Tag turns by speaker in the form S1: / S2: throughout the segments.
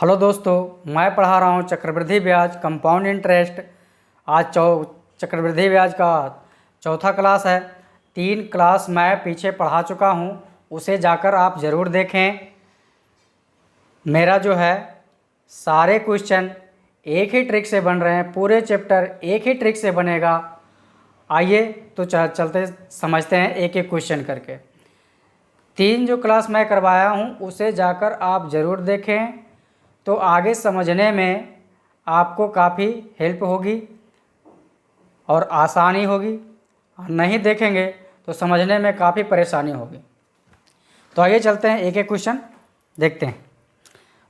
S1: Hello दोस्तों, मैं पढ़ा रहा हूँ चक्रवृद्धि ब्याज कंपाउंड इंटरेस्ट। आज चक्रवृद्धि ब्याज का चौथा क्लास है। 3 क्लास मैं पीछे पढ़ा चुका हूँ, उसे जाकर आप ज़रूर देखें। मेरा जो है सारे क्वेश्चन एक ही ट्रिक से बन रहे हैं, पूरे चैप्टर एक ही ट्रिक से बनेगा। आइए तो चलते समझते हैं एक एक क्वेश्चन करके। 3 जो क्लास मैं करवाया हूँ उसे जाकर आप ज़रूर देखें, तो आगे समझने में आपको काफ़ी हेल्प होगी और आसानी होगी। नहीं देखेंगे तो समझने में काफ़ी परेशानी होगी। तो आइए चलते हैं एक एक क्वेश्चन देखते हैं।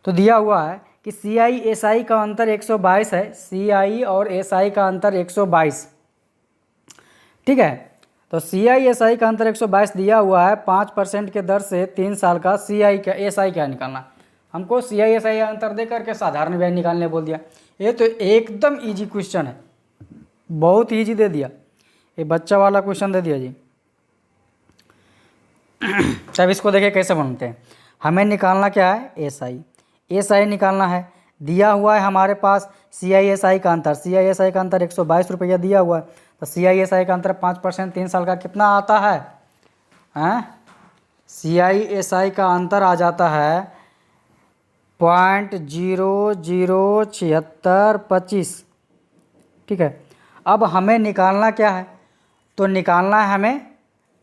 S1: तो दिया हुआ है कि CI SI का अंतर 122 है। CI और SI का अंतर 122, ठीक है। तो CI SI का अंतर 122 दिया हुआ है। 5% के दर से 3 साल का CI क्या SI क्या निकालना। हमको CI SI अंतर दे करके साधारण ब्याज निकालने बोल दिया। ये तो एकदम इजी क्वेश्चन है, बहुत इजी दे दिया, ये बच्चा वाला क्वेश्चन दे दिया जी। अब इसको देखिए कैसे बनते हैं। हमें निकालना क्या है, SI निकालना है। दिया हुआ है हमारे पास CI SI का अंतर। CI SI का अंतर 122 रुपया दिया हुआ है। तो CI SI का अंतर 5% 3 साल का कितना आता है, CI SI का अंतर आ जाता है 0.007625, ठीक है। अब हमें निकालना क्या है, तो निकालना है हमें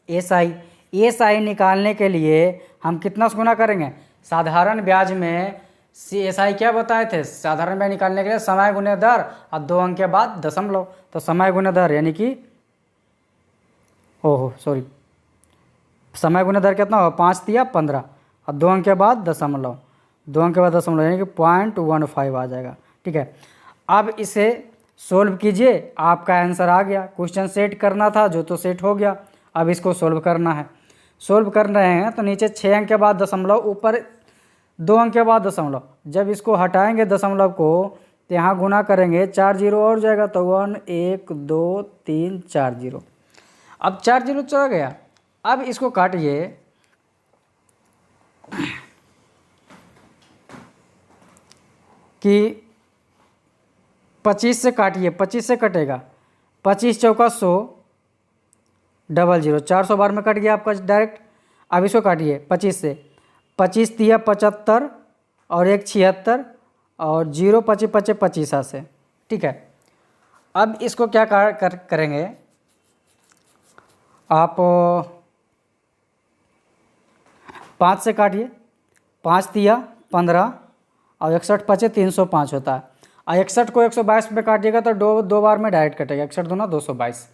S1: SI निकालने के लिए हम कितना से गुना करेंगे। साधारण ब्याज में SI क्या बताए थे, साधारण ब्याज निकालने के लिए समय गुने दर और 2 अंक के बाद दशमलव। तो समय गुने दर यानी कि समय गुने दर कितना होगा, 5 तिया 15 और 2 अंक के बाद दशमलव, 2 अंक के बाद दशमलव यानी कि 0.15 आ जाएगा, ठीक है। अब इसे सोल्व कीजिए, आपका आंसर आ गया। क्वेश्चन सेट करना था जो तो सेट हो गया। अब इसको सोल्व करना है। सोल्व कर रहे हैं तो नीचे 6 अंक के बाद दशमलव, ऊपर 2 अंक के बाद दशमलव। जब इसको हटाएंगे दशमलव को तो यहाँ गुना करेंगे 4 जीरो और जाएगा, तो 1 1 2 3 4 जीरो। अब 4 जीरो चला गया। अब इसको काटिए, कि 25 से काटिए, 25 से कटेगा, 25 चौका 100, 00, 400 बार में कट गया आपका डायरेक्ट। अब इसको काटिए 25 से, 25 तिया 75 और 1 76 और 0 25 25 25 से, ठीक है। अब इसको क्या करेंगे आप, 5 से काटिए, 5 तिया 15 और 61 पचे 305 होता है। और 61 को 122 में काटिएगा तो दो बार में डायरेक्ट कटेगा। 61 दूना 222,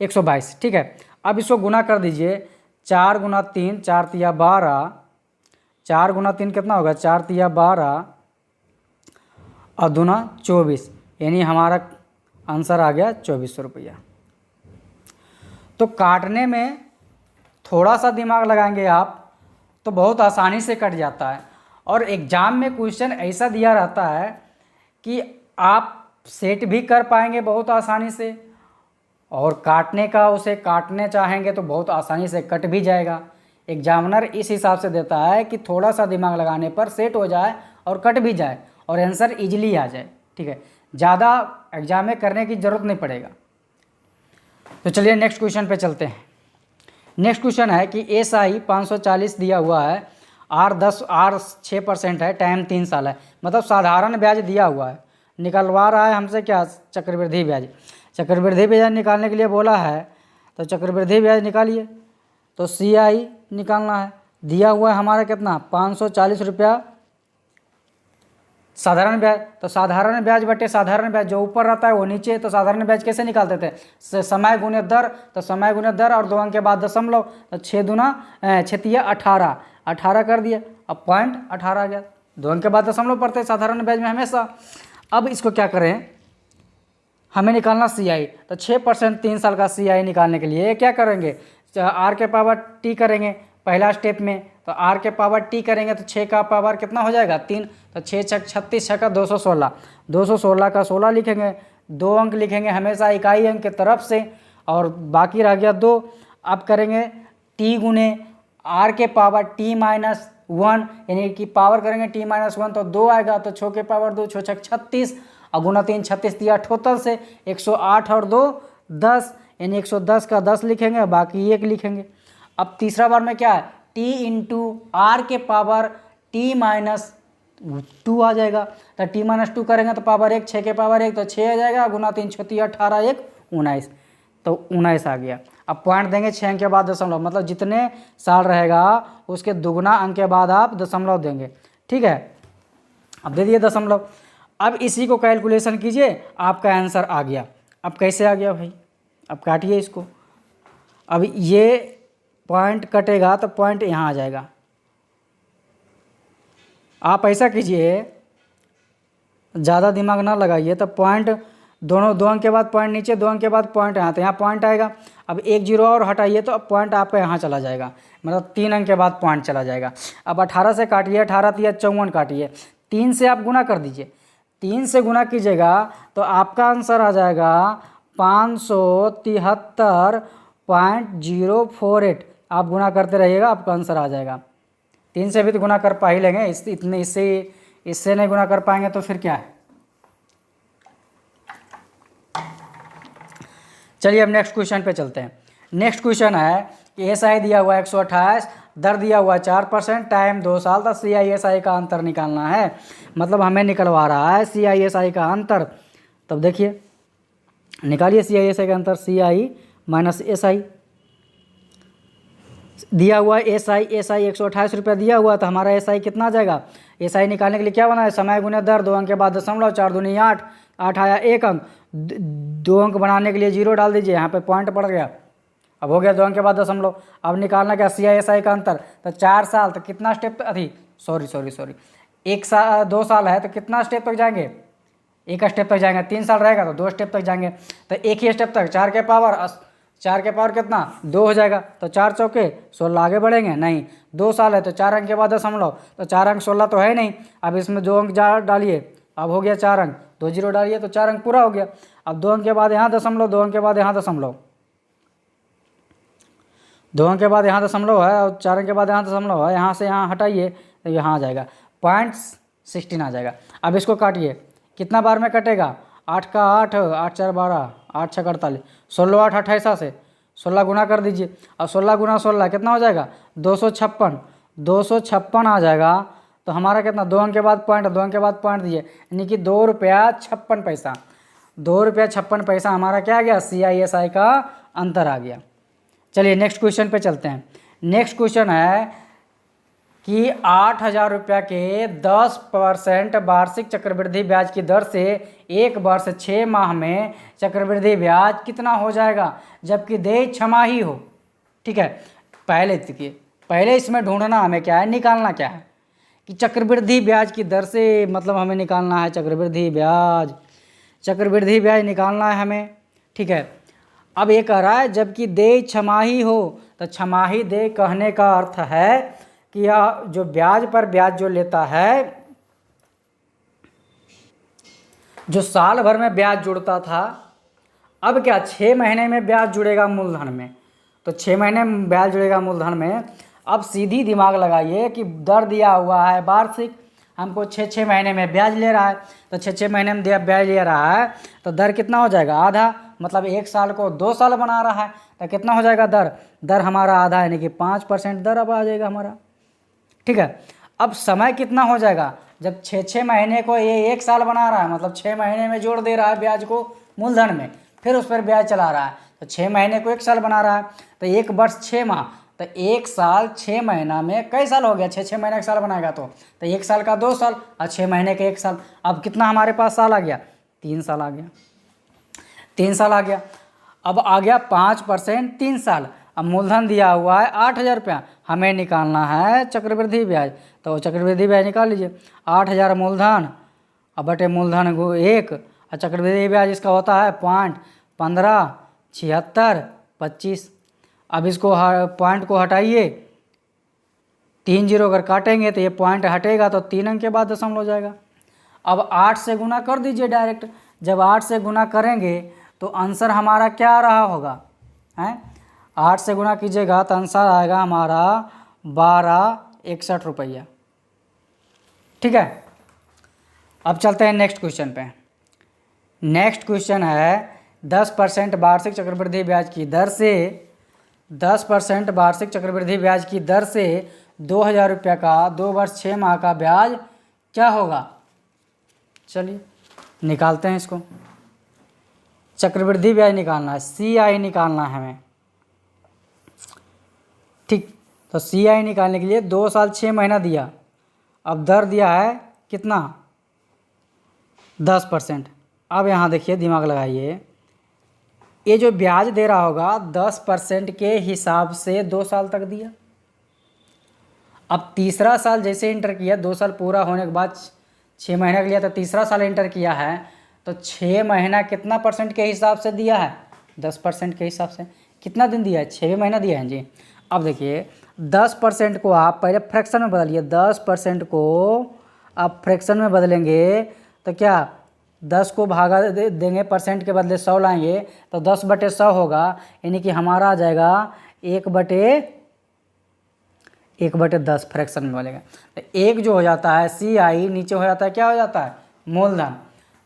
S1: 122, ठीक है। अब इसको गुना कर दीजिए, 4 गुना 3, 4 तिया 12, 4 गुना 3 कितना होगा, 4 तिया 12 और दूना 24, यानी हमारा आंसर आ गया 2400 रुपया। तो काटने में थोड़ा सा दिमाग लगाएंगे आप तो बहुत आसानी से कट जाता है। और एग्ज़ाम में क्वेश्चन ऐसा दिया रहता है कि आप सेट भी कर पाएंगे बहुत आसानी से, और काटने का उसे काटने चाहेंगे तो बहुत आसानी से कट भी जाएगा। एग्जामिनर इस हिसाब से देता है कि थोड़ा सा दिमाग लगाने पर सेट हो जाए और कट भी जाए और आंसर इजीली आ जाए, ठीक है। ज़्यादा एग्जाम में करने की ज़रूरत नहीं पड़ेगा। तो चलिए नेक्स्ट क्वेश्चन पे चलते हैं। नेक्स्ट क्वेश्चन है कि SI 540 दिया हुआ है, R 6% है, टाइम 3 साल है। मतलब साधारण ब्याज दिया हुआ है, निकलवा रहा है हमसे क्या, चक्रवृद्धि ब्याज। चक्रवृद्धि ब्याज निकालने के लिए बोला है, तो चक्रवृद्धि ब्याज निकालिए। तो CI निकालना है। दिया हुआ है हमारा कितना, 540 रुपया साधारण ब्याज। तो साधारण ब्याज बटे साधारण ब्याज, जो ऊपर रहता है वो नीचे। तो साधारण ब्याज कैसे निकालते थे, समय गुने दर। तो समय गुने दर और 2 अंक के बाद दशमलव। तो 6 दूना 6 तिया 18, 18 कर दिया। अब 0.18 आ गया। 2 अंक के बाद दशमलव पड़ते हैं साधारण ब्याज में हमेशा। अब इसको क्या करें, हमें निकालना CI। तो 6% 3 साल का CI निकालने के लिए क्या करेंगे, R के पावर T करेंगे पहला स्टेप में। तो R के पावर T करेंगे तो 6 का पावर कितना हो जाएगा, 3। तो 6 छक 36, 6 का 216, 216 का 16 लिखेंगे। 2 अंक लिखेंगे हमेशा इकाई अंक की तरफ से, और बाकी रह गया 2। अब करेंगे T गुने R के पावर T माइनस 1, यानी कि पावर करेंगे t-1 तो 2 आएगा, तो 6 के पावर 2, 6 छक 36 और गुना 3 36 दिया टोटल से 108 और 2 10, यानी 110 का 10 लिखेंगे, बाकी 1 लिखेंगे। अब तीसरा बार में क्या है, t इंटू आर के पावर t-2 आ जाएगा, तो t-2 करेंगे तो पावर 1, 6 के पावर 1 तो 6 आ जाएगा, गुना 3 36 18 1 19, तो 19 आ गया। अब पॉइंट देंगे 6 अंक के बाद दशमलव, मतलब जितने साल रहेगा उसके दुगना अंक के बाद आप दशमलव देंगे, ठीक है। अब दे दिए दशमलव। अब इसी को कैलकुलेशन कीजिए, आपका आंसर आ गया। अब कैसे आ गया भाई, अब काटिए इसको। अब ये पॉइंट कटेगा तो पॉइंट यहाँ आ जाएगा। आप ऐसा कीजिए, ज़्यादा दिमाग ना लगाइए, तो पॉइंट दोनों 2 अंक के बाद पॉइंट नीचे, 2 अंक के बाद पॉइंट यहाँ, तो यहाँ पॉइंट आएगा। अब 1 0 और हटाइए तो अब पॉइंट आपका यहाँ चला जाएगा, मतलब 3 अंक के बाद पॉइंट चला जाएगा। अब 18 से काटिए, 18 तिया 54 काटिए, 3 से आप गुना कर दीजिए, 3 से गुना कीजिएगा तो आपका आंसर आ जाएगा 573.048। आप गुना करते रहिएगा, आपका आंसर आ जाएगा। 3 से भी तो गुना कर पा ही लेंगे, इससे नहीं गुना कर पाएंगे तो फिर क्या है। चलिए अब नेक्स्ट क्वेश्चन पे चलते हैं। नेक्स्ट क्वेश्चन है कि एसआई दिया हुआ 128, दर दिया हुआ 4%, टाइम 2 साल, तो CISI का अंतर निकालना है। मतलब हमें निकलवा रहा है CISI का अंतर। तब देखिए, निकालिए CISI का अंतर, CI माइनस SI। दिया हुआ SI 128 रुपया दिया हुआ, तो हमारा SI कितना आ जाएगा। SI निकालने के लिए क्या बना है, समय गुने दर, 2 अंक के बाद दशमलव, 4 दूनी 8, 8 आया 1 अंक, 2 अंक बनाने के लिए 0 डाल दीजिए, यहाँ पे पॉइंट पड़ गया। अब हो गया 2 अंक के बाद दशमलव। अब निकालना क्या, CISI का अंतर, तो 4 साल, तो कितना स्टेप सॉरी 1 साल 2 साल है तो कितना स्टेप तक जाएंगे, 1 स्टेप तक जाएंगे। 3 साल रहेगा तो 2 स्टेप तक जाएंगे, तो 1 ही स्टेप तक, 4 के पावर कितना 2 हो जाएगा, तो 4 चौके 16 आगे बढ़ेंगे नहीं। 2 साल है तो 4 अंक के बाद दशमलव, तो 4 अंक 16 तो है नहीं। अब इसमें 2 अंक डालिए, अब हो गया 4 अंक, 2 0 डालिए तो 4 अंक पूरा हो गया। अब 2 अंक के बाद यहाँ दशमलव, 2 अंक के बाद यहाँ दशमलव, 2 अंक के बाद यहाँ दशमलव है और 4 अंक के बाद यहाँ दशमलव है, यहाँ से यहाँ हटाइए तो यहाँ आ जाएगा 0.16 आ जाएगा। अब इसको काटिए, कितना बार में कटेगा, 8 का 8, 8 4 12, 8 6 48, 16 8 28 से 16 गुना कर दीजिए। और 16 गुना 16 कितना हो जाएगा, 256 आ जाएगा। तो हमारा कितना, 2 अंक के बाद पॉइंट, 2 अंक के बाद पॉइंट दिए, यानी कि 2 रुपया 56 पैसा, 2 रुपया 56 पैसा हमारा क्या आ गया, CISI का अंतर आ गया। चलिए नेक्स्ट क्वेश्चन पे चलते हैं। नेक्स्ट क्वेश्चन है कि 8,000 रुपया के 10% वार्षिक चक्रवृद्धि ब्याज की दर से 1 वर्ष 6 माह में चक्रवृद्धि ब्याज कितना हो जाएगा, जबकि देय छमाही हो। ठीक है, पहले देखिए, पहले इसमें ढूंढना हमें क्या है, निकालना क्या है कि चक्रवृद्धि ब्याज की दर से, मतलब हमें निकालना है चक्रवृद्धि ब्याज निकालना है हमें। ठीक है, अब ये कह रहा है जबकि देय छमाही हो, तो छमाही देय कहने का अर्थ है कि यह जो ब्याज पर ब्याज जो लेता है, जो साल भर में ब्याज जुड़ता था, अब क्या 6 महीने में ब्याज जुड़ेगा मूलधन में, तो 6 महीने में ब्याज जुड़ेगा मूलधन में। अब सीधी दिमाग लगाइए कि दर दिया हुआ है वार्षिक, हमको 6 महीने में ब्याज ले रहा है, तो 6 महीने में ब्याज ले रहा है तो दर कितना हो जाएगा, आधा, मतलब 1 साल को 2 साल बना रहा है तो कितना हो जाएगा दर हमारा आधा, यानी कि 5% दर अब आ जाएगा हमारा। ठीक है, अब समय कितना हो जाएगा, जब 6 महीने को ये 1 साल बना रहा है, मतलब 6 महीने में जोड़ दे रहा है ब्याज को मूलधन में, फिर उस पर ब्याज चला रहा है, तो 6 महीने को 1 साल बना रहा है, तो 1 वर्ष 6 माह, तो 1 साल 6 महीना में कई साल हो गया, 6 महीने 1 साल बनाएगा तो 1 साल का 2 साल और 6 महीने के 1 साल। अब कितना हमारे पास साल आ गया, 3 साल आ गया, 3 साल आ गया। अब आ गया 5% 3 साल। अब मूलधन दिया हुआ है 8,000 रुपया, हमें निकालना है चक्रवृद्धि ब्याज, तो चक्रवृद्धि ब्याज निकाल लीजिए। 8,000 मूलधन अब बटे मूलधन 1, और चक्रवृद्धि ब्याज इसका होता है 0.15 76 25। अब इसको पॉइंट को हटाइए, 3 0 अगर काटेंगे तो ये पॉइंट हटेगा तो 3 अंक के बाद दशमलव हो जाएगा। अब 8 से गुना कर दीजिए डायरेक्ट, जब 8 से गुना करेंगे तो आंसर हमारा क्या रहा होगा, हैं 8 से गुना कीजिएगा तो आंसर आएगा हमारा 12 61 रुपया। ठीक है, अब चलते हैं नेक्स्ट क्वेश्चन पे। नेक्स्ट क्वेश्चन है 10% वार्षिक चक्रवृद्धि ब्याज की दर से 10% वार्षिक चक्रवृद्धि ब्याज की दर से 2000 रुपये का 2 वर्ष 6 माह का ब्याज क्या होगा। चलिए निकालते हैं इसको। चक्रवृद्धि ब्याज निकालना है, CI निकालना है हमें। ठीक, तो CI निकालने के लिए 2 साल 6 महीना दिया, अब दर दिया है कितना 10%। अब यहाँ देखिए, दिमाग लगाइए, ये जो ब्याज दे रहा होगा 10% के हिसाब से 2 साल तक दिया। अब तीसरा साल जैसे इंटर किया, 2 साल पूरा होने के बाद 6 महीना के लिया, तो तीसरा साल इंटर किया है तो 6 महीना कितना परसेंट के हिसाब से दिया है, 10% के हिसाब से। कितना दिन दिया है, 6 महीना दिया है जी। अब देखिए 10% को आप पहले फ्रैक्शन में बदलिए, 10% को आप फ्रैक्शन में बदलेंगे तो क्या 10 को भागा देंगे, परसेंट के बदले 100 लाएंगे तो 10/100 होगा, यानी कि हमारा आ जाएगा 1/10 फ्रैक्शन में बनेगा। तो एक जो हो जाता है CI, नीचे हो जाता है क्या हो जाता है, मूलधन।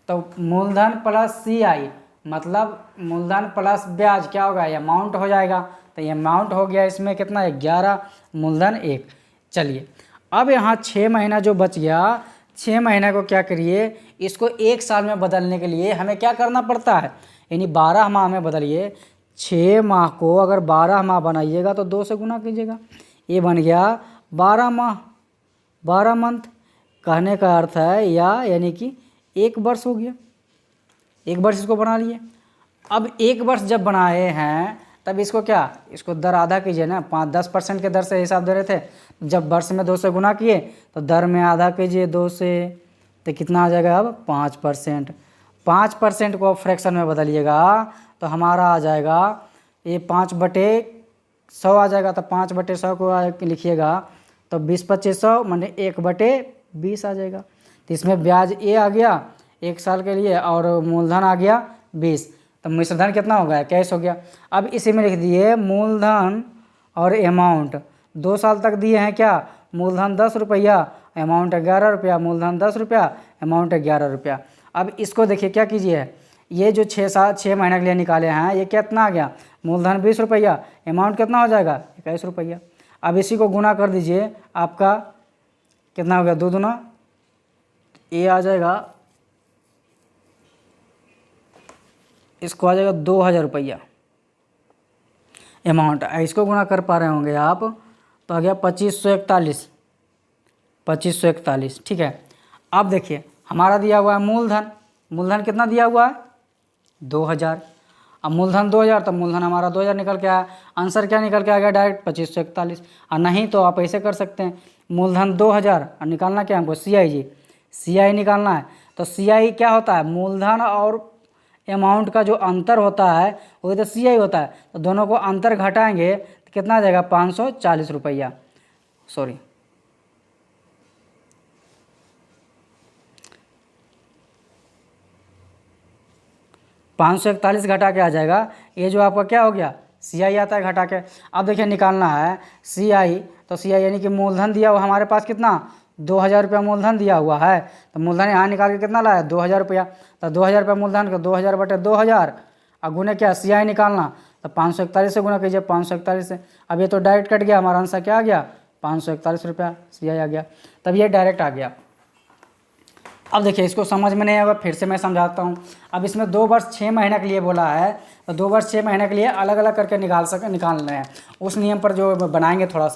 S1: तो मूलधन प्लस CI मतलब मूलधन प्लस ब्याज क्या होगा, ये अमाउंट हो जाएगा। तो ये अमाउंट हो गया इसमें कितना, 11, मूलधन 1। चलिए अब यहाँ 6 महीना जो बच गया, 6 महीना को क्या करिए, इसको 1 साल में बदलने के लिए हमें क्या करना पड़ता है, यानी 12 माह में बदलिए। 6 माह को अगर 12 माह बनाइएगा तो 2 से गुना कीजिएगा, ये बन गया 12 माह, 12 मंथ। कहने का अर्थ है यानी कि 1 वर्ष हो गया, 1 वर्ष इसको बना लिए। अब 1 वर्ष जब बनाए हैं तब इसको क्या, इसको दर आधा कीजिए ना, 10% के दर से हिसाब दे रहे थे, जब वर्ष में 2 से गुना किए तो दर में आधा कीजिए 2 से, तो कितना आ जाएगा अब 5%। 5% को फ्रैक्शन में बदलिएगा तो हमारा आ जाएगा ये 5/100 आ जाएगा। तो 5/100 को लिखिएगा तो 20/2500 माने 1/20 आ जाएगा। तो इसमें ब्याज A आ गया 1 साल के लिए और मूलधन आ गया 20, तो मिश्रधन कितना हो गया, कैश हो गया। अब इसी में लिख दिए मूलधन और अमाउंट 2 साल तक दिए हैं क्या, मूलधन 10 रुपया, अमाउंट 11 रुपया, मूलधन 10 रुपया, अमाउंट 11 रुपया। अब इसको देखिए क्या कीजिए, ये जो 6 महीने के लिए निकाले हैं ये कितना आ गया, मूलधन 20 रुपया, अमाउंट कितना हो जाएगा 21 रुपया। अब इसी को गुना कर दीजिए, आपका कितना हो गया, 2 दूना, ये आ जाएगा, इसको आ जाएगा 2000 रुपया अमाउंट। इसको गुना कर पा रहे होंगे आप, तो आ गया 2541। ठीक है, अब देखिए हमारा दिया हुआ है मूलधन, मूलधन कितना दिया हुआ है 2000। अब मूलधन 2000, तो मूलधन हमारा 2000 निकल के आया। आंसर क्या निकल के आ गया, डायरेक्ट 2541। और नहीं तो आप ऐसे कर सकते हैं, मूलधन 2000 और निकालना क्या हमको, CI जी, CI निकालना है। तो CI क्या होता है, मूलधन और अमाउंट का जो अंतर होता है वो तो CI होता है। तो दोनों को अंतर घटाएंगे तो कितना आ जाएगा, 540 रुपया, सॉरी 541 घटा के आ जाएगा। ये जो आपका क्या हो गया, CI आता है घटा के। अब देखिए निकालना है CI, तो CI यानी कि मूलधन दिया हुआ हमारे पास कितना, 2000 रुपया मूलधन दिया हुआ है। तो मूलधन यहाँ निकाल के कितना लाया, 2000 रुपया। तो 2000 रुपया मूलधन का 2000/2000 और गुने क्या, CI निकालना, तो 541 से गुना कीजिए, 541 से। अब ये तो डायरेक्ट कट गया, हमारा आंसर क्या आ गया, 541 रुपया CI आ गया। तब ये डायरेक्ट आ गया। अब देखिए इसको समझ में नहीं आएगा, फिर से मैं समझाता हूँ। अब इसमें 2 वर्ष 6 महीने के लिए बोला है, तो 2 वर्ष 6 महीने के लिए अलग अलग करके निकालना है। उस नियम पर जो बनाएंगे थोड़ा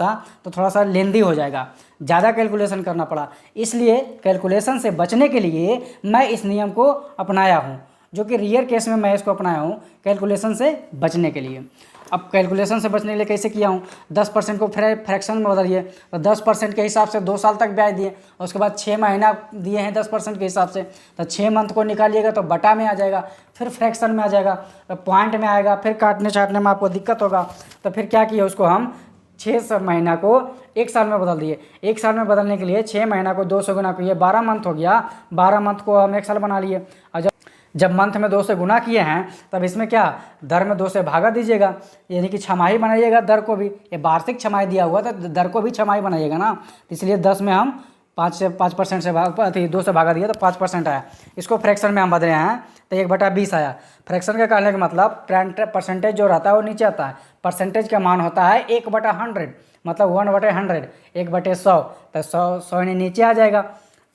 S1: सा लेंदी हो जाएगा, ज़्यादा कैलकुलेशन करना पड़ा। इसलिए कैलकुलेशन से बचने के लिए मैं इस नियम को अपनाया हूँ, जो कि रियर केस में मैं इसको अपनाया हूँ कैलकुलेशन से बचने के लिए। अब कैलकुलेशन से बचने के लिए कैसे किया हूँ, 10% को फ्रैक्शन में बदलिए, तो 10% के हिसाब से 2 साल तक ब्याज दिए, और उसके बाद 6 महीना दिए हैं 10% के हिसाब से, तो 6 मंथ को निकालिएगा तो बटा में आ जाएगा, फिर फ्रैक्शन में आ जाएगा, तो पॉइंट में आएगा, फिर काटने छाटने में आपको दिक्कत होगा। तो फिर क्या किया, उसको हम 6 महीना को 1 साल में बदल दिए। 1 साल में बदलने के लिए 6 महीना को 2 से गुना किए, 12 मंथ हो गया, 12 मंथ को हम 1 साल बना लिए। और जब मंथ में 2 से गुना किए हैं तब इसमें क्या दर में 2 से भागा दीजिएगा, यानी कि छमाही बनाइएगा दर को भी। ये वार्षिक छमाही दिया हुआ तो दर को भी छमाही बनाइएगा ना, तो इसलिए 10 में हम 5% से 2 से भागा दिया तो 5% आया। इसको फ्रैक्शन में हम बदले हैं तो 1/20 आया। फ्रैक्शन का कहने का मतलब परसेंटेज जो रहता है वो नीचे आता है। परसेंटेज का मान होता है 1/100, मतलब 1/100, 1/100, तो 100 नीचे आ जाएगा।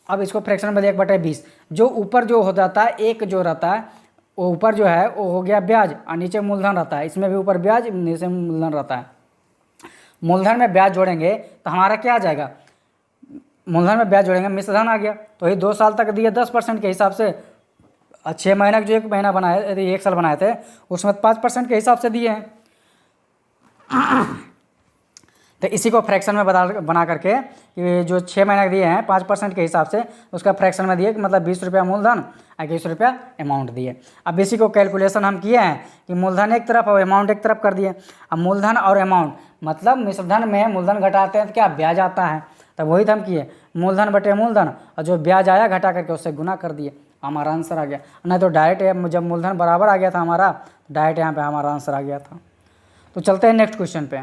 S1: अब इसको फ्रैक्शन में 1/20, जो ऊपर जो हो जाता है एक जो रहता है वो ऊपर जो है वो हो गया ब्याज और नीचे मूलधन रहता है। इसमें भी ऊपर ब्याज नीचे मूलधन रहता है। मूलधन में ब्याज जोड़ेंगे तो हमारा क्या आ जाएगा, मूलधन में ब्याज जोड़ेंगे मिश्र धन आ गया। तो ये 2 साल तक दिए 10% के हिसाब से, 6 महीने का जो 1 महीना बनाए 1 साल बनाए थे उसमें 5% के हिसाब से दिए हैं। तो इसी को फ्रैक्शन में बना करके ये जो 6 महीने दिए हैं 5% के हिसाब से उसका फ्रैक्शन में दिए कि मतलब 20 रुपया मूलधन और 21 रुपया अमाउंट दिए। अब इसी को कैलकुलेशन हम किए हैं कि मूलधन एक तरफ और अमाउंट एक तरफ कर दिए। अब मूलधन और अमाउंट मतलब मिश्रधन में मूलधन घटाते हैं तो क्या ब्याज आता है, तब वही तो हम किए मूलधन बटे मूलधन और जो ब्याज आया घटा करके उससे गुना कर दिए, हमारा आंसर आ गया। नहीं तो डायरेक्ट जब मूलधन बराबर आ गया था हमारा, डायरेक्ट यहाँ पे हमारा आंसर आ गया था। तो चलते हैं नेक्स्ट क्वेश्चन पे।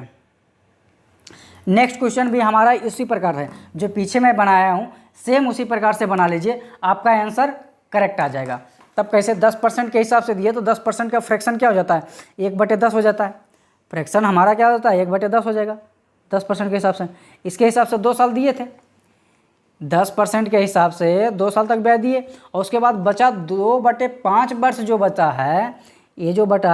S1: नेक्स्ट क्वेश्चन भी हमारा इसी प्रकार है, जो पीछे मैं बनाया हूँ सेम उसी प्रकार से बना लीजिए, आपका आंसर करेक्ट आ जाएगा। तब कैसे 10% के हिसाब से दिए तो 10% का फ्रैक्शन क्या हो जाता है 1/10 हो जाता है। फ्रैक्शन हमारा क्या होता है 1/10 हो जाएगा 10% के हिसाब से। इसके हिसाब से 2 साल दिए थे, 10% के हिसाब से 2 साल तक ब्याज दिए और उसके बाद बचा 2/5 वर्ष जो बचा है, ये जो बचा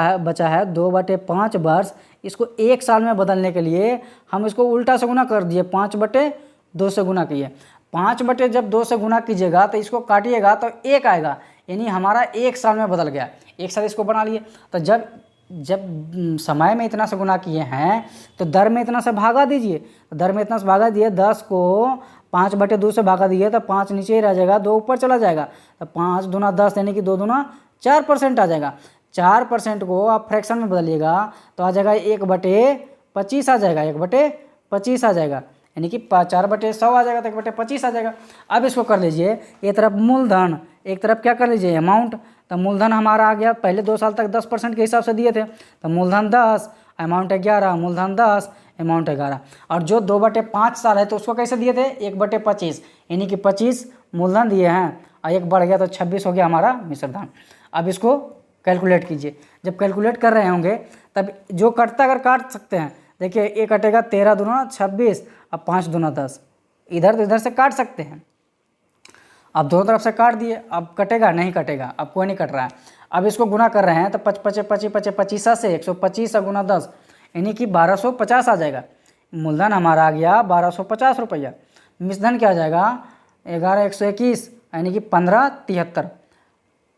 S1: है 2/5 वर्ष, इसको 1 साल में बदलने के लिए हम इसको उल्टा से गुना कर दिए, 5/2 से गुना किए। 5/2 से गुना कीजिएगा तो इसको काटिएगा तो 1 आएगा, यानी हमारा 1 साल में बदल गया। 1 साल इसको बना लिए। तो जब समय में इतना से गुना किए हैं तो दर में इतना से भागा दीजिए। तो दर में इतना से भागा दिए, 10 को 5/2 से भागा दिए तो 5 नीचे ही रह जाएगा, 2 ऊपर चला जाएगा। तो 5 दूना 10 यानी कि 2 दूना 4% आ जाएगा। 4% को आप फ्रैक्शन में बदलिएगा तो आ जाएगा 1/25 आ जाएगा, 1/25 आ जाएगा, यानी कि 4/100 आ जाएगा तो 1/25 आ जाएगा। अब इसको कर लीजिए, एक तरफ मूलधन एक तरफ क्या कर लीजिए अमाउंट। तो मूलधन हमारा आ गया, पहले 2 साल तक 10% के हिसाब से दिए थे तो मूलधन 10 अमाउंट 11, मूलधन 10 अमाउंट 11। और जो 2/5 साल है तो उसको कैसे दिए थे 1/25, यानी कि 25 मूलधन दिए हैं और 1 बढ़ गया तो 26 हो गया हमारा मिश्रधन। अब इसको कैलकुलेट कीजिए। जब कैलकुलेट कर रहे होंगे तब जो कटता अगर काट सकते हैं, देखिए ये कटेगा 13 दूना 26 और 5 दूना 10, इधर तो इधर से काट सकते हैं। अब दोनों तरफ से काट दिए, अब कटेगा नहीं कटेगा, अब कोई नहीं कट रहा है। अब इसको गुना कर रहे हैं तो 25 से 125 गुना 10 यानी कि 1250 आ जाएगा। मूलधन हमारा आ गया 1250 रुपया। मिश्रधन क्या आ जाएगा 11,121 यानी कि 1573,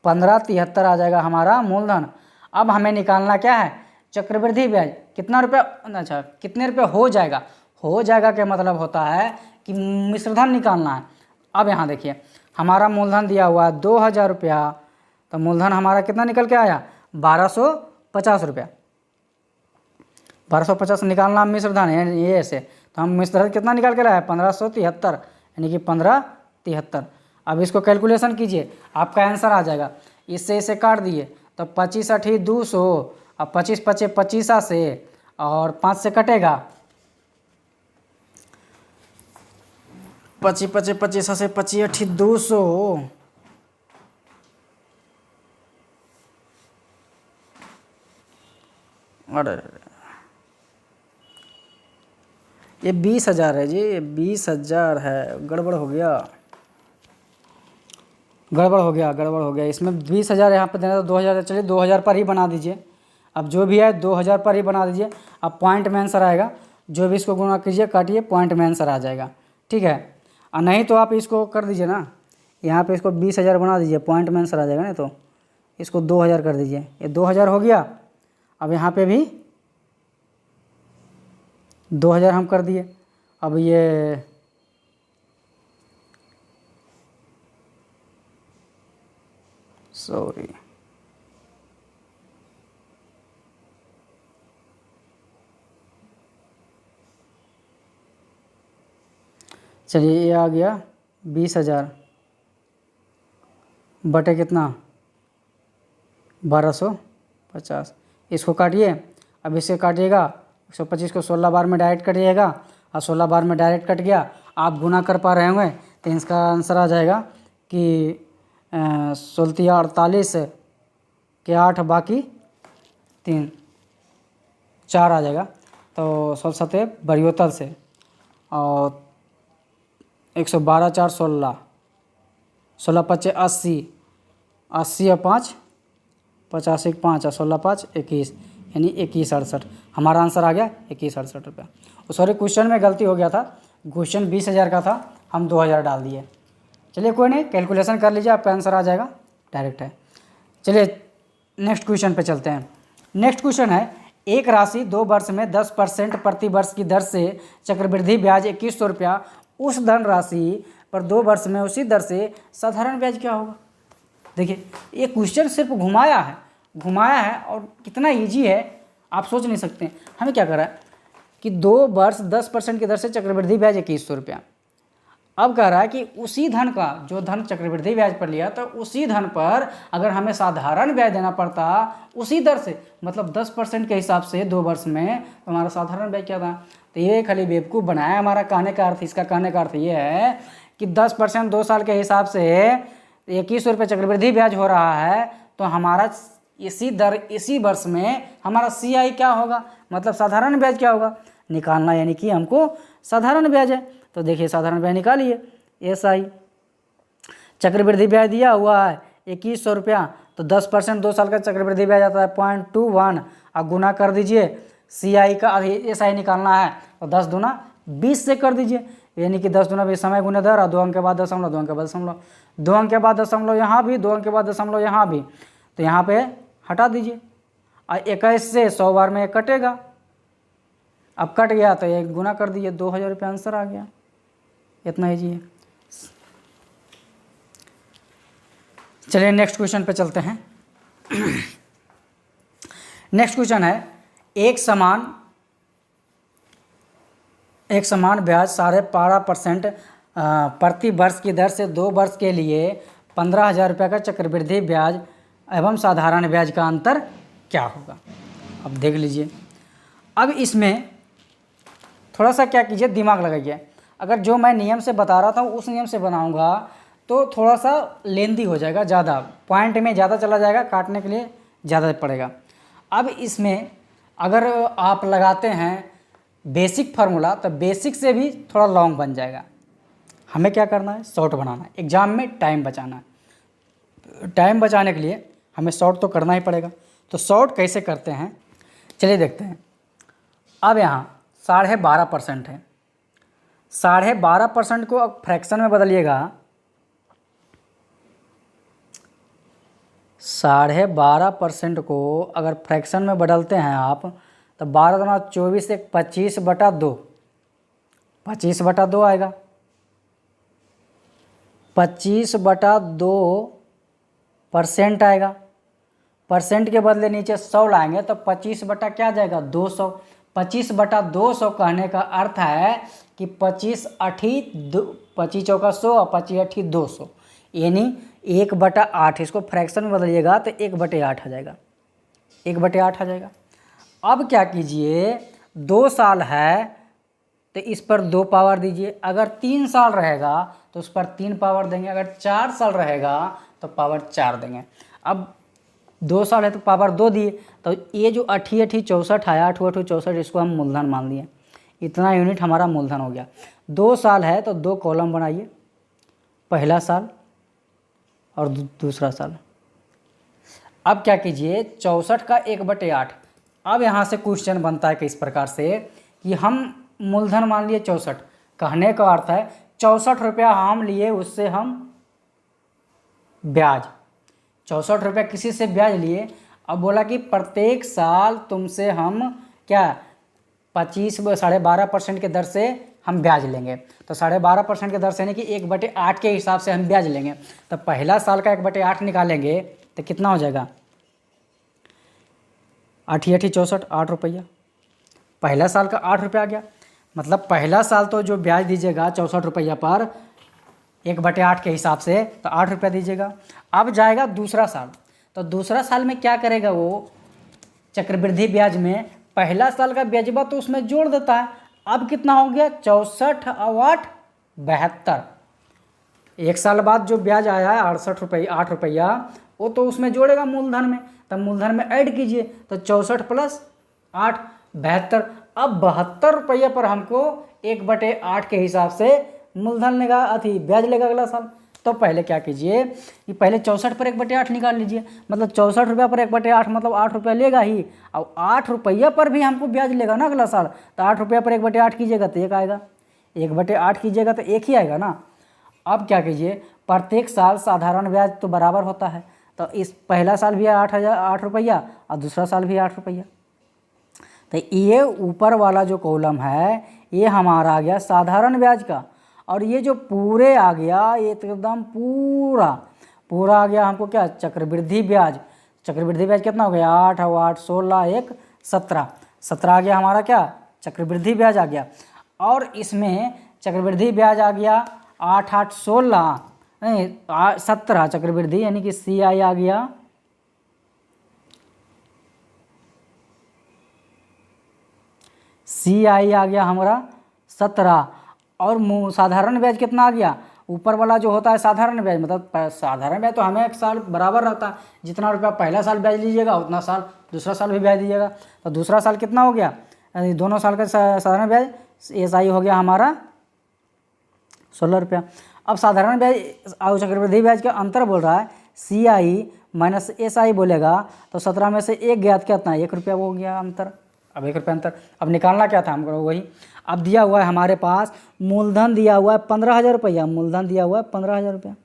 S1: 1573 आ जाएगा हमारा मूलधन। अब हमें निकालना क्या है चक्रवृद्धि ब्याज, कितना रुपया, अच्छा कितने रुपये हो जाएगा। हो जाएगा का मतलब होता है कि मिश्रधन निकालना है। अब यहाँ देखिए हमारा मूलधन दिया हुआ है 2000 रुपया, तो मूलधन हमारा कितना निकल के आया 1250 रुपया। 1250 निकालना मिश्रधन ये ऐसे, तो हम मिश्रधन कितना निकाल के लाए 1573 यानी कि 1573। अब इसको कैलकुलेशन कीजिए, आपका आंसर आ जाएगा। इससे इसे काट दिए तो 25 8 200 और 25 5 25 से और 5 से कटेगा 25 5 25 से 25 8 200, अरे ये 20,000 है जी, ये 20,000 है, गड़बड़ हो गया गड़बड़ हो गया गड़बड़ हो गया। इसमें 20,000 यहाँ पर देना तो 2,000, चलिए 2,000 पर ही बना दीजिए। अब जो भी है 2,000 पर ही बना दीजिए। अब पॉइंट में आंसर आएगा, जो भी इसको गुना कीजिए काटिए पॉइंट में आंसर आ जाएगा, ठीक है। और नहीं तो आप इसको कर दीजिए ना, यहाँ पे इसको 20,000 बना दीजिए, पॉइंट में आंसर आ जाएगा। नहीं तो इसको 2,000 कर दीजिए, ये 2,000 हो गया। अब यहाँ पे भी 2,000 हम कर दिए। अब ये सॉरी चलिए ये आ गया 20,000 बटे कितना 1250, इसको काटिए। अब इसे काटिएगा 125 को 16 बार में डायरेक्ट कटिएगा और 16 बार में डायरेक्ट कट गया। आप गुना कर पा रहे होंगे तो इसका आंसर आ जाएगा कि 16 48 के 8 बाकी 3 4 आ जाएगा। तो 16 72 से और 112 4 16 16 5 80 80 और 5 85 5 और 16 5 21 यानी 2168 हमारा आंसर आ गया 2168 रुपया। सॉरी क्वेश्चन में गलती हो गया था, क्वेश्चन 20,000 का था, हम 2,000 डाल दिए। चलिए कोई नहीं, कैलकुलेशन कर लीजिए, आपका आंसर आ जाएगा, डायरेक्ट है। चलिए नेक्स्ट क्वेश्चन पे चलते हैं। नेक्स्ट क्वेश्चन है, एक राशि 2 वर्ष में 10% प्रति वर्ष की दर से चक्रवृद्धि ब्याज 2100 रुपया, उस धन राशि पर 2 वर्ष में उसी दर से साधारण ब्याज क्या होगा। देखिए ये क्वेश्चन सिर्फ घुमाया है और कितना इजी है आप सोच नहीं सकते। हमें क्या करा है कि 2 वर्ष 10% की दर से चक्रवृद्धि ब्याज 2100 रुपया। अब कह रहा है कि उसी धन का, जो धन चक्रवृद्धि ब्याज पर लिया तो उसी धन पर अगर हमें साधारण ब्याज देना पड़ता उसी दर से, मतलब 10% के हिसाब से 2 वर्ष में, तो हमारा साधारण ब्याज क्या था। तो ये खाली बेवकूफ़ बनाया हमारा कहने का अर्थ। इसका कहने का अर्थ ये है कि 10% 2 साल के हिसाब से 2100 रुपये चक्रवृद्धि ब्याज हो रहा है, तो हमारा इसी वर्ष में हमारा CI क्या होगा, मतलब साधारण ब्याज क्या होगा निकालना, यानी कि हमको साधारण ब्याज है। तो देखिए साधारण ब्याज निकालिए। SI चक्रवृद्धि ब्याज दिया हुआ है 2100 रुपया, तो 10% 2 साल का चक्रवृद्धि ब्याज आता है 0.21 और गुना कर दीजिए। CI का SI निकालना है तो 10 दूना 20 से कर दीजिए, यानी कि 10 दूना 20 समय गुने दर और 2 अंक के बाद दशमलव, 2 अंक के बाद दशमलव, 2 अंक के बाद दशमलव यहाँ भी, 2 अंक के बाद दशमलव यहाँ भी, तो यहाँ पे हटा दीजिए। और 21 से 100 बार में कटेगा, अब कट गया तो एक गुना कर दीजिए, 2000 रुपये आंसर आ गया। इतना ईजी है। चलिए नेक्स्ट क्वेश्चन पे चलते हैं। नेक्स्ट क्वेश्चन है, एक समान ब्याज 12.5% प्रति वर्ष की दर से 2 वर्ष के लिए 15,000 रुपये का चक्रवृद्धि ब्याज एवं साधारण ब्याज का अंतर क्या होगा। अब देख लीजिए। अब इसमें थोड़ा सा क्या कीजिए, दिमाग लगाइए। अगर जो मैं नियम से बता रहा था उस नियम से बनाऊंगा तो थोड़ा सा लेंदी हो जाएगा, ज़्यादा पॉइंट में ज़्यादा चला जाएगा, काटने के लिए ज़्यादा पड़ेगा। अब इसमें अगर आप लगाते हैं बेसिक फार्मूला तो बेसिक से भी थोड़ा लॉन्ग बन जाएगा। हमें क्या करना है, शॉर्ट बनाना है। एग्ज़ाम में टाइम बचाना है, टाइम बचाने के लिए हमें शॉर्ट तो करना ही पड़ेगा। तो शॉर्ट कैसे करते हैं चलिए देखते हैं। अब यहाँ 12.5% है, 12.5% को अब फ्रैक्शन में बदलिएगा। 12.5% को अगर फ्रैक्शन में बदलते हैं आप तो 12 दूना 24 एक 25/2, 25/2 आएगा। 25/2% आएगा। परसेंट के बदले नीचे 100 लाएंगे तो 25 बटा क्या जाएगा 200। 25/200 कहने का अर्थ है कि 25 चौका 100 और 25 200, यानी 1/8। इसको फ्रैक्शन में बदलिएगा तो 1/8 आ जाएगा, 1/8 आ जाएगा। अब क्या कीजिए, 2 साल है तो इस पर 2 पावर दीजिए। अगर 3 साल रहेगा तो उस पर 3 पावर देंगे। अगर 4 साल रहेगा तो पावर 4 देंगे। अब 2 साल है तो पावर 2 दिए, तो ये जो 8 64 आया, 8 64, इसको हम मूलधन मान लिए। इतना यूनिट हमारा मूलधन हो गया। 2 साल है तो 2 कॉलम बनाइए, पहला साल और दूसरा साल। अब क्या कीजिए, 64 का 1/8। अब यहाँ से क्वेश्चन बनता है कि इस प्रकार से कि हम मूलधन मान लिए 64, कहने का अर्थ है 64 रुपया हम लिए, उससे हम ब्याज 64 रुपया किसी से ब्याज लिए। अब बोला कि प्रत्येक साल तुमसे हम क्या 12.5% के दर से हम ब्याज लेंगे। तो 12.5% के दर से यानी कि 1/8 के हिसाब से हम ब्याज लेंगे। तो पहला साल का 1/8 निकालेंगे तो कितना हो जाएगा, 8 64, 8 रुपया। पहला साल का 8 रुपया आ गया। मतलब पहला साल तो जो ब्याज दीजिएगा 64 रुपया पर 1/8 के हिसाब से, तो 8 रुपया दीजिएगा। अब जाएगा दूसरा साल, तो तो दूसरा साल में क्या करेगा वो, चक्रवृद्धि ब्याज में पहला साल का ब्याजबा तो उसमें जोड़ देता है। अब कितना हो गया, 64 और 8 72। एक साल बाद जो ब्याज आया है 68 रुपये 8 रुपया, वो तो उसमें जोड़ेगा मूलधन में, तब मूलधन में ऐड कीजिए तो 64 प्लस 8 72। अब 72 रुपये पर हमको 1/8 के हिसाब से मूलधन लेगा, अथी ब्याज लेगा अगला साल। तो पहले क्या कीजिए कि पहले 64 पर 1/8 निकाल लीजिए, मतलब 64 रुपया पर 1/8 मतलब 8 रुपया लेगा ही, और 8 रुपया पर भी हमको ब्याज लेगा ना अगला साल। तो 8 रुपया पर 1/8 कीजिएगा तो 1 आएगा, 1/8 कीजिएगा तो 1 ही आएगा ना। अब क्या कीजिए, प्रत्येक साल साधारण ब्याज तो बराबर होता है, तो इस पहला साल भी 8 रुपया और दूसरा साल भी 8 रुपया। तो ये ऊपर वाला जो कॉलम है ये हमारा आ गया साधारण ब्याज का, और ये जो पूरे आ गया ये एकदम पूरा आ गया हमको क्या, चक्रवृद्धि ब्याज। चक्रवृद्धि ब्याज कितना हो गया, 8 और 8 16 1 17 आ गया हमारा क्या, चक्रवृद्धि ब्याज आ गया। और इसमें चक्रवृद्धि ब्याज आ गया 8 8 16 नहीं 17 चक्रवृद्धि, यानी कि CI आ गया CI आ गया हमारा 17। और साधारण ब्याज कितना आ गया, ऊपर वाला जो होता है साधारण ब्याज, मतलब साधारण ब्याज तो हमें एक साल बराबर रहता है, जितना रुपया पहला साल ब्याज लीजिएगा उतना साल दूसरा साल भी ब्याज दीजिएगा। तो दूसरा साल कितना हो गया, दोनों साल का साधारण ब्याज SI हो गया हमारा 16 रुपया। अब साधारण ब्याज और चक्रवृद्धि ब्याज का अंतर बोल रहा है, CI माइनस SI बोलेगा तो 17 में से 1 गया कितना, 1 रुपया वो हो गया अंतर। अब 1 रुपया अंतर, अब निकालना क्या था हमको वही। अब दिया हुआ है हमारे पास मूलधन दिया हुआ है 15,000 रुपया, मूलधन दिया हुआ है 15,000 रुपया।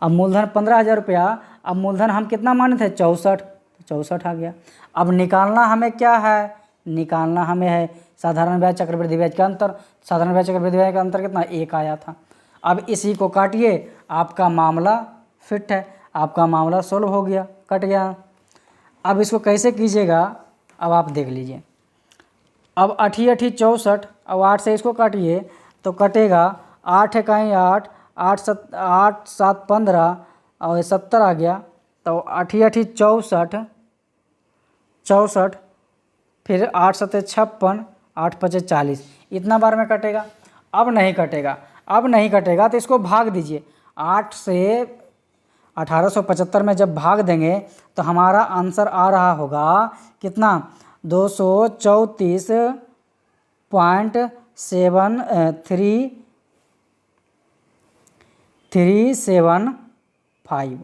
S1: अब मूलधन 15,000 रुपया, अब मूलधन हम कितना माने थे 64 आ गया। अब निकालना हमें क्या है, निकालना हमें है साधारण ब्याज चक्रवृद्धि ब्याज का अंतर। साधारण ब्याज चक्रवृद्धि ब्याज का अंतर कितना, 1 आया था। अब इसी को काटिए, आपका मामला फिट है, आपका मामला सोल्व हो गया, कट गया। अब इसको कैसे कीजिएगा, अब आप देख लीजिए। अब 8 8 64 और 8 से इसको काटिए तो कटेगा 8 इकाई 8 8 7 15 और 70 आ गया। तो 8 8 64 फिर 8 7 56 8 5 40, इतना बार में कटेगा। अब नहीं कटेगा तो इसको भाग दीजिए। 8 से 1875 में जब भाग देंगे तो हमारा आंसर आ रहा होगा कितना, 234.375,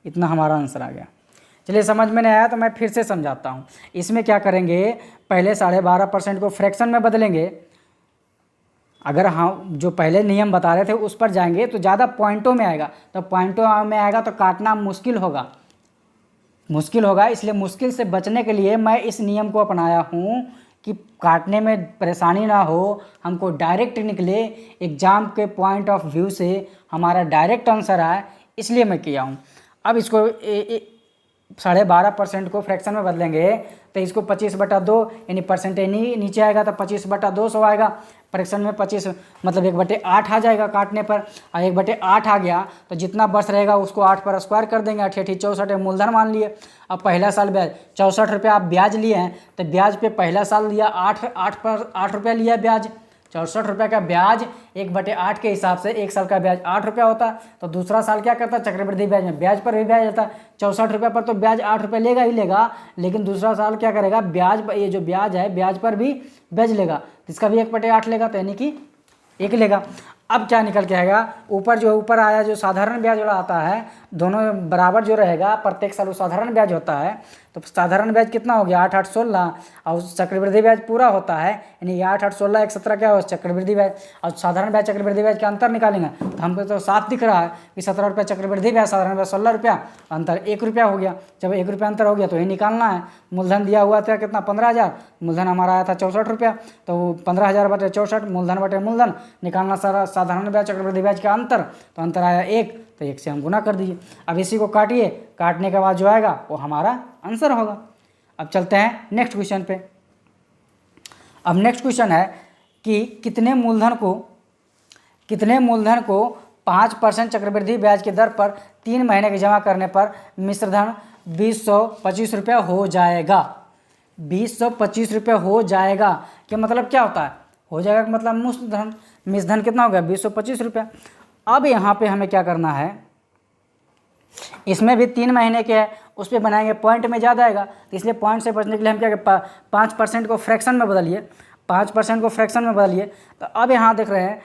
S1: इतना हमारा आंसर आ गया। चलिए समझ में नहीं आया तो मैं फिर से समझाता हूँ। इसमें क्या करेंगे, पहले 12.5% को फ्रैक्शन में बदलेंगे। अगर हम जो पहले नियम बता रहे थे उस पर जाएंगे तो ज़्यादा पॉइंटों में आएगा, तो पॉइंटों में आएगा तो काटना मुश्किल होगा, इसलिए मुश्किल से बचने के लिए मैं इस नियम को अपनाया हूँ कि काटने में परेशानी ना हो, हमको डायरेक्ट निकले, एग्ज़ाम के पॉइंट ऑफ व्यू से हमारा डायरेक्ट आंसर आए, इसलिए मैं किया हूँ। अब इसको 12.5% को फ्रैक्शन में बदलेंगे तो इसको 25/2 यानी परसेंटेज नीचे आएगा तो 25/200 आएगा। फ्रैक्शन में 25 मतलब 1/8 आ जाएगा काटने पर, और 1/8 आ गया तो जितना बच रहेगा उसको 8 पर स्क्वायर कर देंगे। 8 8 64 मूलधन मान लिए। अब पहला साल ब्याज 64 रुपया आप ब्याज लिए हैं तो ब्याज पे पहला साल लिया 8 रुपया लिया ब्याज, 64 रुपये का ब्याज 1/8 के हिसाब से एक साल का ब्याज 8 रुपया होता है। तो दूसरा साल क्या करता है, चक्रवृद्धि ब्याज में ब्याज पर भी ब्याज आता है। 64 रुपये पर तो ब्याज 8 रुपये लेगा ही लेगा, लेकिन दूसरा साल क्या करेगा, ब्याज ये जो ब्याज है ब्याज पर भी ब्याज लेगा, इसका भी 1/8 लेगा, तो यानी कि 1 लेगा। अब क्या निकल के आएगा, ऊपर आया जो साधारण ब्याज वाला आता है, दोनों बराबर जो रहेगा, प्रत्येक साल वो साधारण ब्याज होता है। तो साधारण ब्याज कितना हो गया 8 8 16, और चक्रवृद्धि ब्याज पूरा होता है, यानी 8 8 16 1 17 क्या हो चक्रवृद्धि ब्याज, और साधारण ब्याज चक्रवृद्धि ब्याज का अंतर निकालेंगे तो हमको तो साफ दिख रहा है कि 17 रुपया चक्रवृद्धि ब्याज, साधारण ब्याज 16 रुपया, अंतर 1 रुपया हो गया। जब 1 रुपया अंतर हो गया तो ये निकालना है। मूलधन दिया हुआ था कितना 15,000, मूलधन हमारा आया था 64 रुपया, तो 15,000 बटे 64 मूलधन बटे मूलधन निकालना, सारा साधारण ब्याज चक्रवृद्धि ब्याज का अंतर, तो अंतर आया 1, तो 1 से हम गुना कर दीजिए। अब इसी को काटिए, काटने के बाद जो आएगा वो हमारा आंसर होगा। अब चलते हैं नेक्स्ट क्वेश्चन पे। अब नेक्स्ट क्वेश्चन है कि कितने मूलधन को 5% चक्रवृद्धि ब्याज की दर पर 3 महीने की जमा करने पर मिश्र धन 2025 रुपया हो जाएगा। 2025 रुपया हो जाएगा कि मतलब क्या होता है, हो जाएगा का मतलब मिश्र धन कितना हो गया 2025 रुपया। अब यहाँ पे हमें क्या करना है, इसमें भी 3 महीने के है, उस पर बनाएंगे पॉइंट में ज़्यादा आएगा, तो इसलिए पॉइंट से बचने के लिए हम क्या करें 5% को फ्रैक्शन में बदलिए, 5% को फ्रैक्शन में बदलिए। तो अब यहाँ देख रहे हैं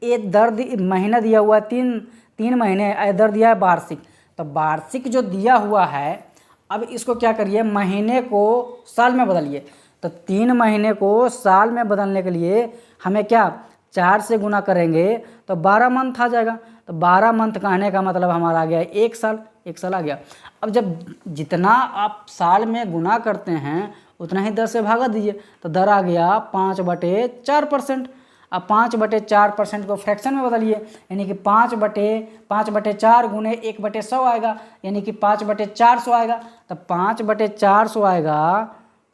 S1: ये दर महीना दिया हुआ है 3 महीने, दर दिया है वार्षिक। तो वार्षिक जो दिया हुआ है, अब इसको क्या करिए महीने को साल में बदलिए। तो 3 महीने को साल में बदलने के लिए हमें क्या 4 से गुना करेंगे तो 12 मंथ आ जाएगा। तो 12 मंथ कहने का मतलब हमारा आ गया 1 साल, 1 साल आ गया। अब जब जितना आप साल में गुना करते हैं उतना ही 10 से भागा दीजिए, तो दर आ गया 5/4%। अब 5/4% को फ्रैक्शन में बदलिए, यानी कि 5/4 गुने 1/100 आएगा, यानी कि 5/400 आएगा। तो 5/400 आएगा,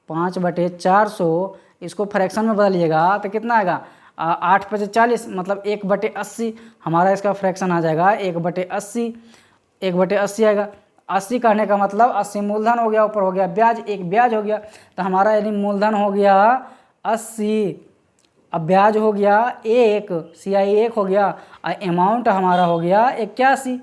S1: 5/400 इसको फ्रैक्शन में बदलिएगा तो कितना आएगा 8/40 मतलब 1/80 हमारा इसका फ्रैक्शन आ जाएगा 1/80, 1/80 आएगा। 80 कहने का मतलब 80 मूलधन हो गया, ऊपर हो गया ब्याज, एक ब्याज हो गया। तो हमारा यदि मूलधन हो गया 80, अब ब्याज हो गया 1, CI 1 हो गया, और अमाउंट हमारा हो गया 81,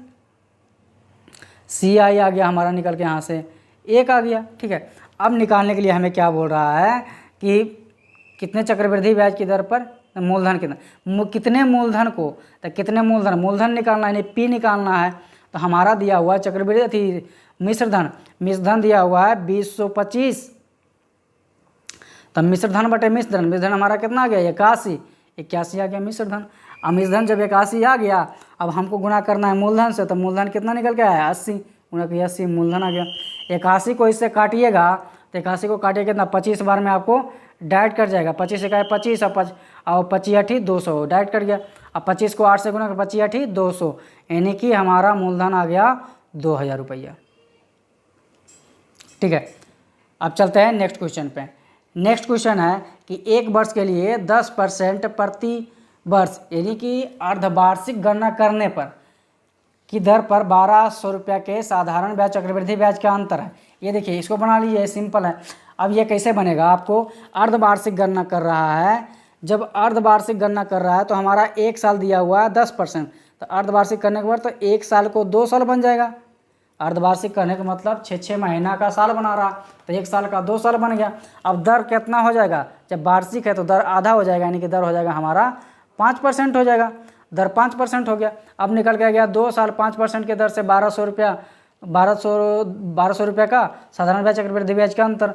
S1: CI आ गया हमारा निकल के यहाँ से 1 आ गया। ठीक है, अब निकालने के लिए हमें क्या बोल रहा है कि कितने चक्रवृद्धि ब्याज की दर पर मूलधन कितने मूलधन को, तो कितने मूलधन निकालना है, यानी P निकालना है। तो हमारा दिया हुआ है चक्रवृद्धि मिश्र धन दिया हुआ है 2025, तो मिश्र धन बटे मिश्र धन हमारा कितना आ गया 81 आ गया मिश्र धन। अब मिश्र धन जब 81 आ गया, अब हमको गुना करना है मूलधन से, तो मूलधन कितना निकल के आया 80, गुना किया 80 मूलधन आ गया। 81 को इससे काटिएगा तो 81 को काटिए कितना 25 बार में आपको डाइट कर जाएगा, 25 का 25 और 25 200 डाइट कर गया। अब 25 को 8 से गुना 25 200, यानी कि हमारा मूलधन आ गया 2000 रुपया। ठीक है, अब चलते हैं नेक्स्ट क्वेश्चन पे। नेक्स्ट क्वेश्चन है कि 1 वर्ष के लिए 10% प्रति वर्ष यानी कि अर्धवार्षिक गणना करने पर की दर पर 1200 रुपया के साधारण ब्याज चक्रवृद्धि ब्याज का अंतर है। ये देखिए, इसको बना लीजिए, सिंपल है। अब ये कैसे बनेगा, आपको अर्धवार्षिक गणना कर रहा है, जब अर्धवार्षिक गणना कर रहा है तो हमारा 1 साल दिया हुआ है 10%, तो अर्धवार्षिक करने के बाद तो 1 साल को 2 साल बन जाएगा। अर्धवार्षिक करने का मतलब 6 महीना का साल बना रहा, तो 1 साल का 2 साल बन गया। अब दर कितना हो जाएगा, जब वार्षिक है तो दर आधा हो जाएगा, यानी कि दर हो जाएगा हमारा 5% हो जाएगा, दर 5% हो गया। अब निकल के आ गया 2 साल 5% के दर से 1200 रुपया, 1200 रुपये का साधारण ब्याज चक्रवृद्धि ब्याज का अंतर।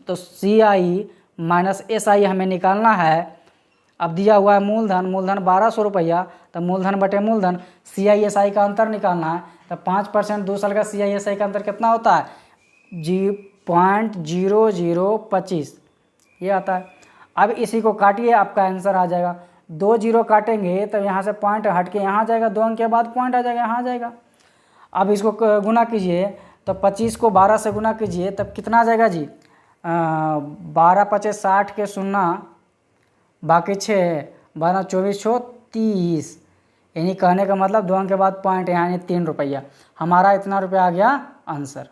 S1: तो CI माइनस SI हमें निकालना है। अब दिया हुआ है मूलधन 1200 रुपया, तो मूलधन बटे मूलधन CI SI का अंतर निकालना है। तो 5% 2 साल का CI SI का अंतर कितना होता है 0.0025, ये आता है। अब इसी को काटिए, आपका आंसर आ जाएगा। 2 जीरो काटेंगे तो यहाँ से पॉइंट हट के यहाँ जाएगा, 2 अंक के बाद पॉइंट आ जाएगा, यहाँ जाएगा। अब इसको गुना कीजिए, तो 25 को 12 से गुना कीजिए, तब कितना आ जाएगा जी 12×5 = 60 के 0 बाकी 6 12 24 6 30, यानी कहने का मतलब 2 अंक के बाद पॉइंट, यानी 3 रुपया। हमारा इतना रुपया आ गया आंसर।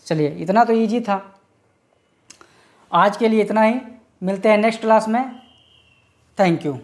S1: चलिए, इतना तो इजी था। आज के लिए इतना ही, मिलते हैं नेक्स्ट क्लास में। Thank you.